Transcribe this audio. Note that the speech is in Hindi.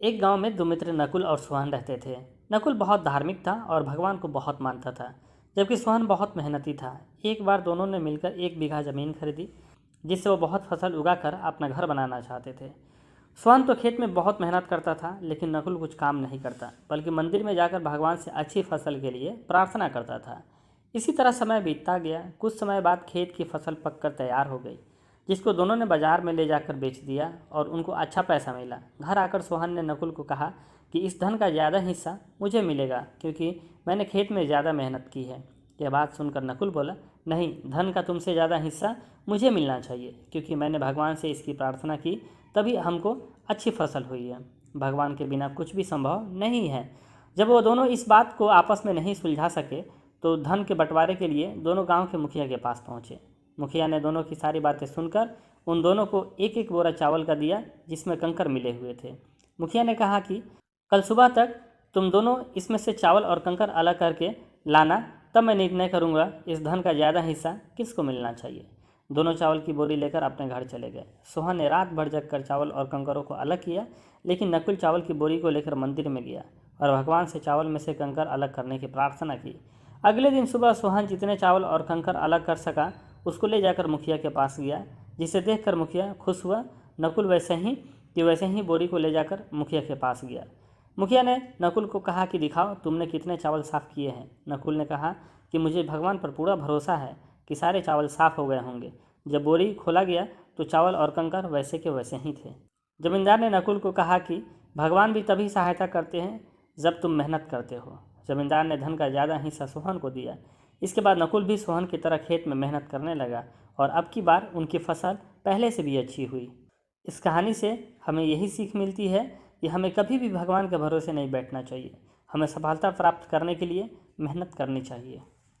एक गांव में दो मित्र नकुल और सोहन रहते थे। नकुल बहुत धार्मिक था और भगवान को बहुत मानता था, जबकि सोहन बहुत मेहनती था। एक बार दोनों ने मिलकर 1 बीघा ज़मीन खरीदी, जिससे वो बहुत फसल उगाकर अपना घर बनाना चाहते थे। सोहन तो खेत में बहुत मेहनत करता था, लेकिन नकुल कुछ काम नहीं करता, बल्कि मंदिर में जाकर भगवान से अच्छी फसल के लिए प्रार्थना करता था। इसी तरह समय बीतता गया। कुछ समय बाद खेत की फसल पककर तैयार हो गई, जिसको दोनों ने बाजार में ले जाकर बेच दिया और उनको अच्छा पैसा मिला। घर आकर सोहन ने नकुल को कहा कि इस धन का ज़्यादा हिस्सा मुझे मिलेगा, क्योंकि मैंने खेत में ज़्यादा मेहनत की है। यह बात सुनकर नकुल बोला, नहीं, धन का तुमसे ज़्यादा हिस्सा मुझे मिलना चाहिए, क्योंकि मैंने भगवान से इसकी प्रार्थना की, तभी हमको अच्छी फसल हुई है। भगवान के बिना कुछ भी संभव नहीं है। जब वो दोनों इस बात को आपस में नहीं सुलझा सके, तो धन के बंटवारे के लिए दोनों गांव के मुखिया के पास पहुंचे। मुखिया ने दोनों की सारी बातें सुनकर उन दोनों को एक एक बोरा चावल का दिया, जिसमें कंकर मिले हुए थे। मुखिया ने कहा कि कल सुबह तक तुम दोनों इसमें से चावल और कंकर अलग करके लाना, तब मैं निर्णय करूंगा इस धन का ज़्यादा हिस्सा किसको मिलना चाहिए। दोनों चावल की बोरी लेकर अपने घर चले गए। सोहन ने रात भर जगकर चावल और कंकरों को अलग किया, लेकिन नकुल चावल की बोरी को लेकर मंदिर में गया और भगवान से चावल में से कंकर अलग करने की प्रार्थना की। अगले दिन सुबह सोहन जितने चावल और कंकर अलग कर सका, उसको ले जाकर मुखिया के पास गया, जिसे देखकर मुखिया खुश हुआ। नकुल वैसे ही बोरी को ले जाकर मुखिया के पास गया। मुखिया ने नकुल को कहा कि दिखाओ तुमने कितने चावल साफ़ किए हैं। नकुल ने कहा कि मुझे भगवान पर पूरा भरोसा है कि सारे चावल साफ़ हो गए होंगे। जब बोरी खोला गया तो चावल और कंकर वैसे के वैसे ही थे। जमींदार ने नकुल को कहा कि भगवान भी तभी सहायता करते हैं जब तुम मेहनत करते हो। जमींदार ने धन का ज़्यादा हिस्सा सोहन को दिया। इसके बाद नकुल भी सोहन की तरह खेत में मेहनत करने लगा और अब की बार उनकी फसल पहले से भी अच्छी हुई। इस कहानी से हमें यही सीख मिलती है कि हमें कभी भी भगवान के भरोसे नहीं बैठना चाहिए। हमें सफलता प्राप्त करने के लिए मेहनत करनी चाहिए।